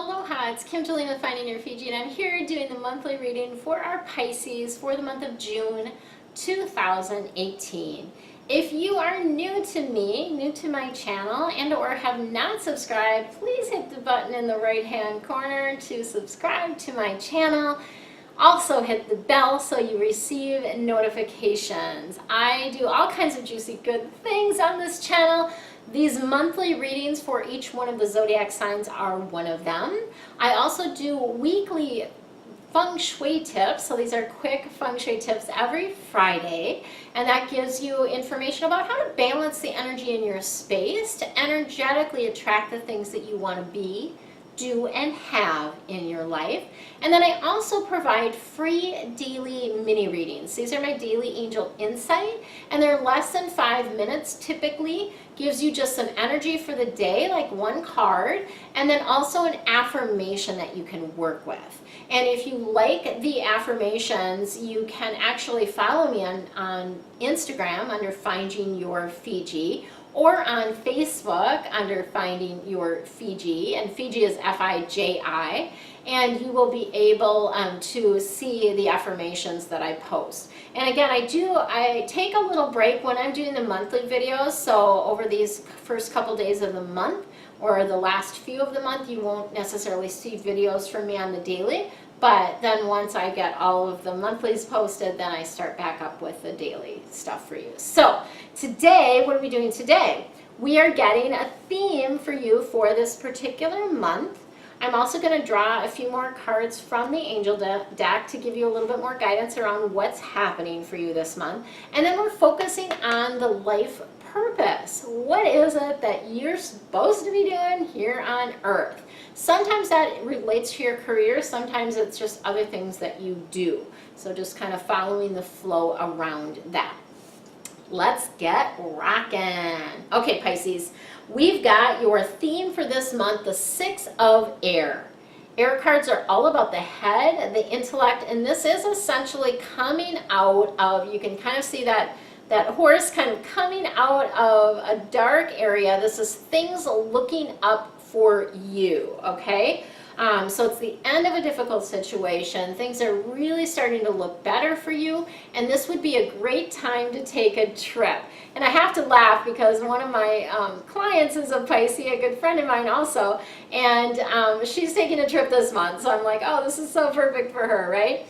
Aloha, it's Kim Jolene with Finding Your Fiji, and I'm here doing the monthly reading for our Pisces for the month of June 2018. If you are new to me, new to my channel, and or have not subscribed, please hit the button in the right hand corner to subscribe to my channel. Also hit the bell so you receive notifications. I do all kinds of juicy good things on this channel. These monthly readings for each one of the zodiac signs are one of them. I also do weekly feng shui tips. So these are quick feng shui tips every Friday. And that gives you information about how to balance the energy in your space to energetically attract the things that you want to be, do, and have in your life. And then I also provide free daily mini readings. These are my daily angel insight, and they're less than 5 minutes typically. Gives you just some energy for the day, like one card, and then also an affirmation that you can work with. And if you like the affirmations, you can actually follow me on Instagram under Finding Your Fiji, or on Facebook under Finding Your Fiji, and Fiji is F-I-J-I, and you will be able to see the affirmations that I post. And again, I take a little break when I'm doing the monthly videos, so over these first couple days of the month, or the last few of the month, you won't necessarily see videos from me on the daily, but then once I get all of the monthlies posted, then I start back up with the daily stuff for you. So today, what are we doing today? We are getting a theme for you for this particular month. I'm also going to draw a few more cards from the angel deck to give you a little bit more guidance around what's happening for you this month. And then we're focusing on the life purpose. What is it that you're supposed to be doing here on Earth? Sometimes that relates to your career, sometimes it's just other things that you do. So just kind of following the flow around that. Let's get rocking. Okay, Pisces, we've got your theme for this month, the Six of Air. Air cards are all about the head, the intellect, and this is essentially coming out of, you can kind of see that horse kind of coming out of a dark area. This is things looking up for you, okay? So it's the end of a difficult situation. Things are really starting to look better for you, and this would be a great time to take a trip. And I have to laugh because one of my clients is a Pisces, a good friend of mine also, and she's taking a trip this month. So I'm like, oh, this is so perfect for her, right?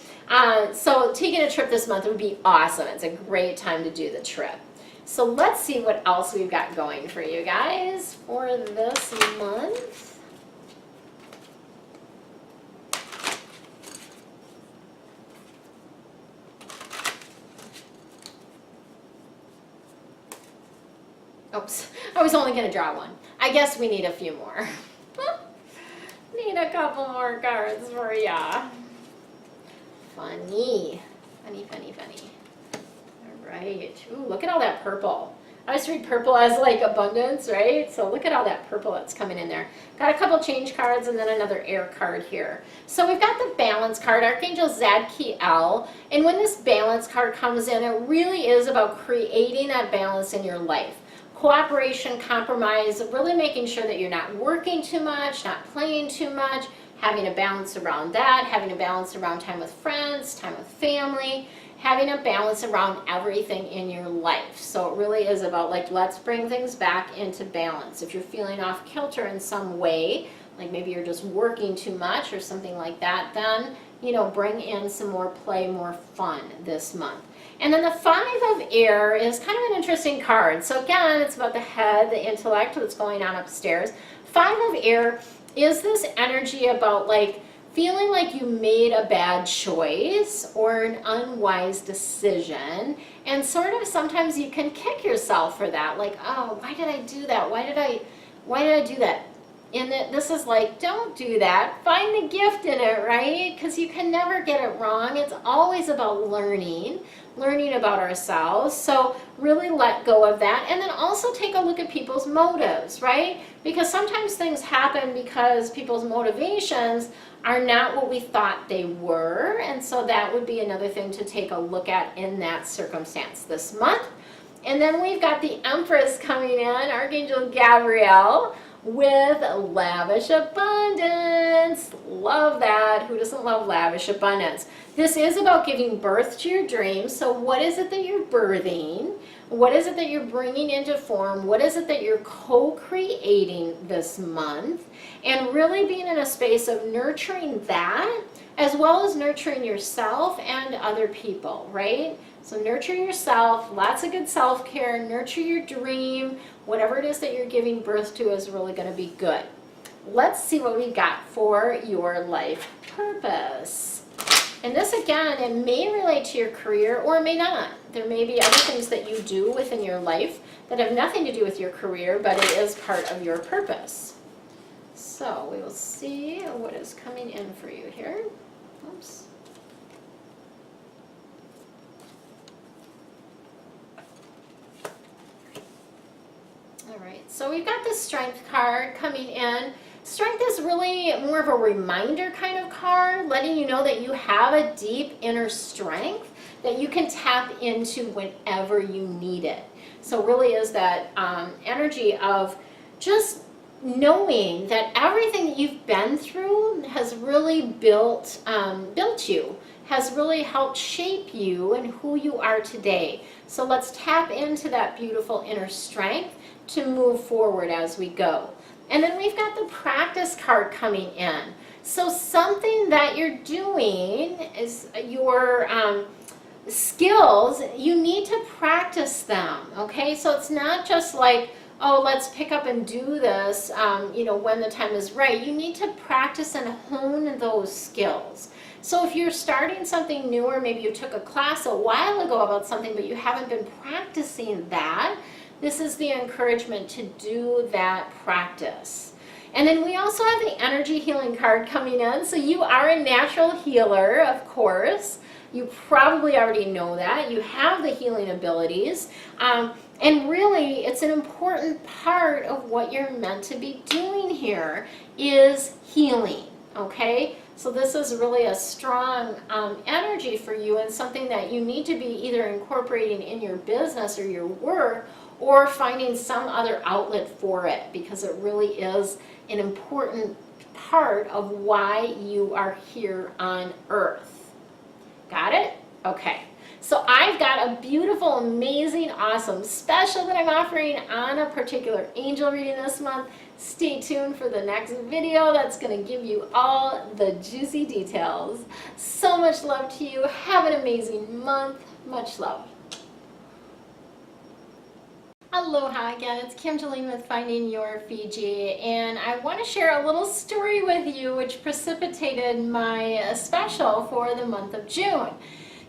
So taking a trip this month would be awesome. It's a great time to do the trip. So let's see what else we've got going for you guys for this month. Oops, I was only going to draw one. I guess we need a few more. Need a couple more cards for ya. Funny. Funny, funny, funny. All right. Ooh, look at all that purple. I always read purple as like abundance, right? So look at all that purple that's coming in there. Got a couple change cards and then another air card here. So we've got the balance card, Archangel Zadkiel. And when this balance card comes in, it really is about creating that balance in your life. Cooperation, compromise, really making sure that you're not working too much, not playing too much, having a balance around that, having a balance around time with friends, time with family, having a balance around everything in your life. So it really is about like, let's bring things back into balance. If you're feeling off kilter in some way, like maybe you're just working too much or something like that, then, you know, bring in some more play, more fun this month. And then the Five of Air is kind of an interesting card. So again, it's about the head, the intellect, what's going on upstairs. Five of Air is this energy about like feeling like you made a bad choice or an unwise decision. And sort of sometimes you can kick yourself for that. Like, oh, why did I do that? Why did I do that? And this is like, don't do that. Find the gift in it, right? Because you can never get it wrong. It's always about learning about ourselves. So really let go of that. And then also take a look at people's motives, right? Because sometimes things happen because people's motivations are not what we thought they were. And so that would be another thing to take a look at in that circumstance this month. And then we've got the Empress coming in, Archangel Gabriel. with lavish abundance. Love that. Who doesn't love lavish abundance? This is about giving birth to your dreams. So what is it that you're birthing? What is it that you're bringing into form? What is it that you're co-creating this month? And really being in a space of nurturing that, as well as nurturing yourself and other people, right? So nurture yourself, lots of good self-care, nurture your dream. Whatever it is that you're giving birth to is really going to be good. Let's see what we got for your life purpose. And this, again, it may relate to your career or it may not. There may be other things that you do within your life that have nothing to do with your career, but it is part of your purpose. So we will see what is coming in for you here. Oops. All right, so we've got the Strength card coming in. Strength is really more of a reminder kind of card, letting you know that you have a deep inner strength that you can tap into whenever you need it. So really is that energy of just knowing that everything that you've been through has really built you, has really helped shape you and who you are today. So let's tap into that beautiful inner strength to move forward as we go. And then we've got the practice card coming in. So something that you're doing is your skills, you need to practice them, okay? So it's not just like, oh, let's pick up and do this, when the time is right. You need to practice and hone those skills. So if you're starting something new, or maybe you took a class a while ago about something, but you haven't been practicing that, this is the encouragement to do that practice. And then we also have the energy healing card coming in. So you are a natural healer, of course. You probably already know that. You have the healing abilities. And really, it's an important part of what you're meant to be doing here is healing, okay? So this is really a strong energy for you and something that you need to be either incorporating in your business or your work, or finding some other outlet for it, because it really is an important part of why you are here on Earth. Got it? Okay. So I've got a beautiful, amazing, awesome special that I'm offering on a particular angel reading this month. Stay tuned for the next video. That's going to give you all the juicy details. So much love to you. Have an amazing month. Much love. Aloha again, it's Kim Jolene with Finding Your Fiji, and I want to share a little story with you which precipitated my special for the month of June.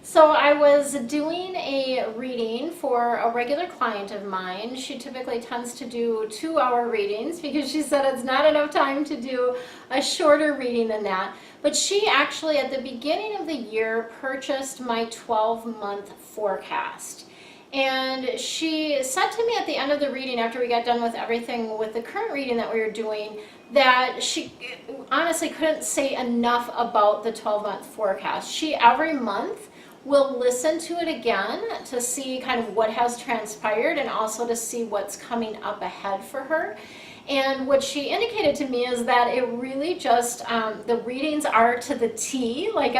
So I was doing a reading for a regular client of mine. She typically tends to do 2-hour readings because she said it's not enough time to do a shorter reading than that. But she actually at the beginning of the year purchased my 12-month forecast. And she said to me at the end of the reading, after we got done with everything with the current reading that we were doing, that she honestly couldn't say enough about the 12-month forecast. She every month will listen to it again to see kind of what has transpired and also to see what's coming up ahead for her. And what she indicated to me is that it really just, the readings are to the T. Like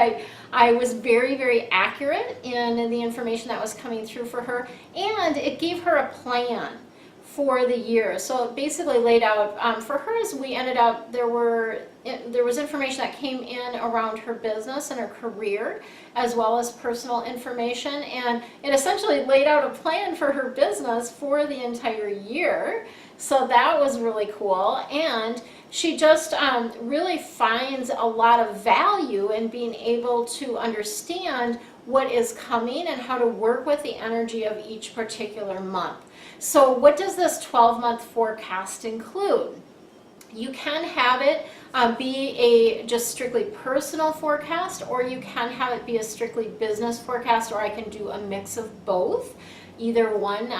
I was very, very accurate in the information that was coming through for her. And it gave her a plan for the year. So it basically laid out, for hers, we ended up, there was information that came in around her business and her career, as well as personal information. And it essentially laid out a plan for her business for the entire year. So that was really cool. And she just really finds a lot of value in being able to understand what is coming and how to work with the energy of each particular month. So what does this 12-month forecast include? You can have it be a just strictly personal forecast, or you can have it be a strictly business forecast, or I can do a mix of both. Either one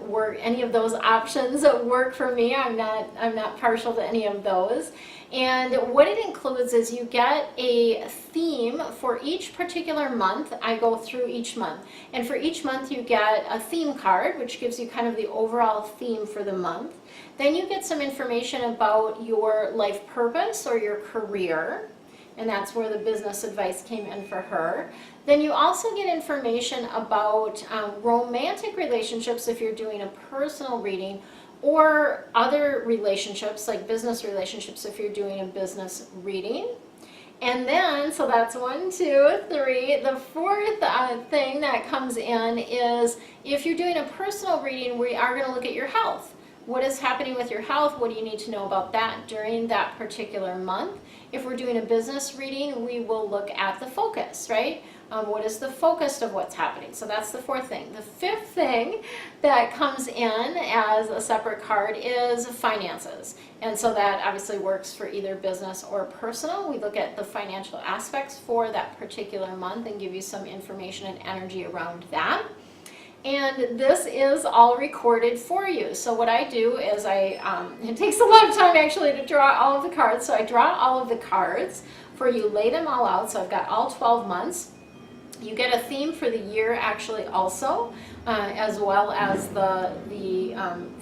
work, any of those options work for me. I'm not partial to any of those. And what it includes is you get a theme for each particular month. I go through each month. And for each month you get a theme card, which gives you kind of the overall theme for the month. Then you get some information about your life purpose or your career. And that's where the business advice came in for her. Then you also get information about romantic relationships if you're doing a personal reading, or other relationships like business relationships if you're doing a business reading. And then, so that's 1, 2, 3. The fourth thing that comes in is if you're doing a personal reading, we are going to look at your health. What is happening with your health? What do you need to know about that during that particular month? If we're doing a business reading, we will look at the focus, right? What is the focus of what's happening? So that's the fourth thing. The fifth thing that comes in as a separate card is finances. And so that obviously works for either business or personal. We look at the financial aspects for that particular month and give you some information and energy around that. And this is all recorded for you. So what I do is it takes a lot of time actually to draw all of the cards. So I draw all of the cards for you, lay them all out. So I've got all 12 months. You get a theme for the year actually also, as well as the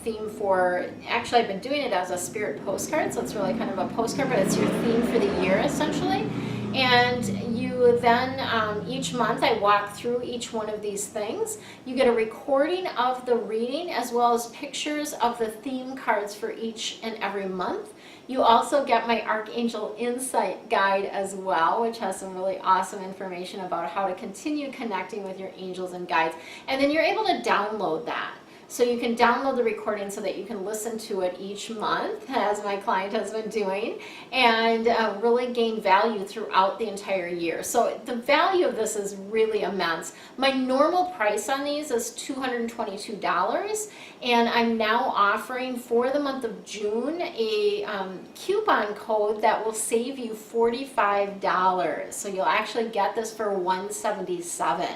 theme for, actually I've been doing it as a spirit postcard, so it's really kind of a postcard, but it's your theme for the year essentially. And you then, each month I walk through each one of these things. You get a recording of the reading as well as pictures of the theme cards for each and every month. You also get my Archangel Insight Guide as well, which has some really awesome information about how to continue connecting with your angels and guides. And then you're able to download that. So you can download the recording so that you can listen to it each month, as my client has been doing, and really gain value throughout the entire year. So the value of this is really immense. My normal price on these is $222, and I'm now offering for the month of June a coupon code that will save you $45. So you'll actually get this for $177.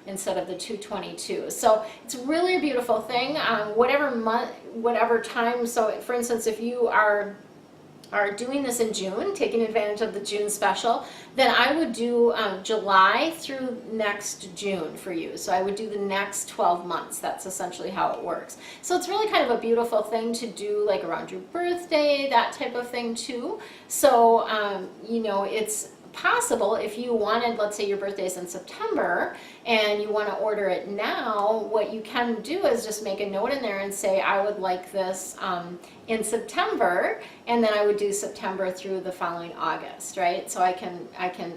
Instead of the $222. So it's really a beautiful thing. Whatever month, whatever time. So for instance, if you are doing this in June, taking advantage of the June special, then I would do July through next June for you. So I would do the next 12 months. That's essentially how it works. So it's really kind of a beautiful thing to do, like around your birthday, that type of thing too. So, you know, it's possible if you wanted, let's say your birthday's in September and you want to order it now, what you can do is just make a note in there and say, I would like this in September, and then I would do September through the following August, right? So I can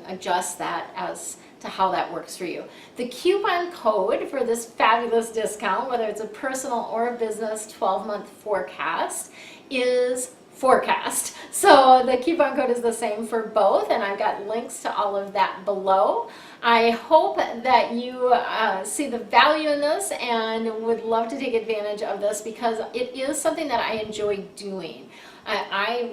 adjust that as to how that works for you. The coupon code for this fabulous discount, whether it's a personal or a business 12-month forecast, is forecast. So the coupon code is the same for both, and I've got links to all of that below. I hope that you see the value in this and would love to take advantage of this, because it is something that I enjoy doing. I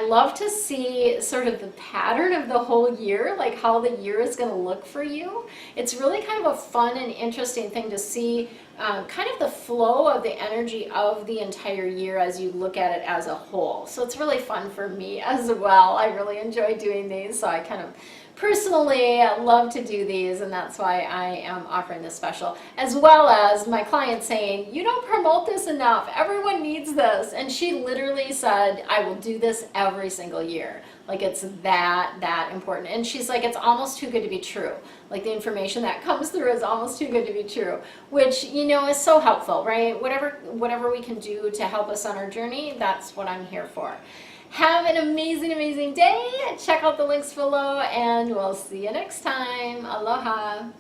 love to see sort of the pattern of the whole year, like how the year is going to look for you. It's really kind of a fun and interesting thing to see kind of the flow of the energy of the entire year as you look at it as a whole. So it's really fun for me as well. I really enjoy doing these, so I kind of personally love to do these, and that's why I am offering this special, as well as my client saying, you don't promote this enough, everyone needs this. And she literally said, I will do this every single year. Like, it's that important. And she's like, it's almost too good to be true. Like, the information that comes through is almost too good to be true, which, you know, is so helpful, right? Whatever we can do to help us on our journey, that's what I'm here for. Have an amazing, amazing day. Check out the links below, and we'll see you next time. Aloha.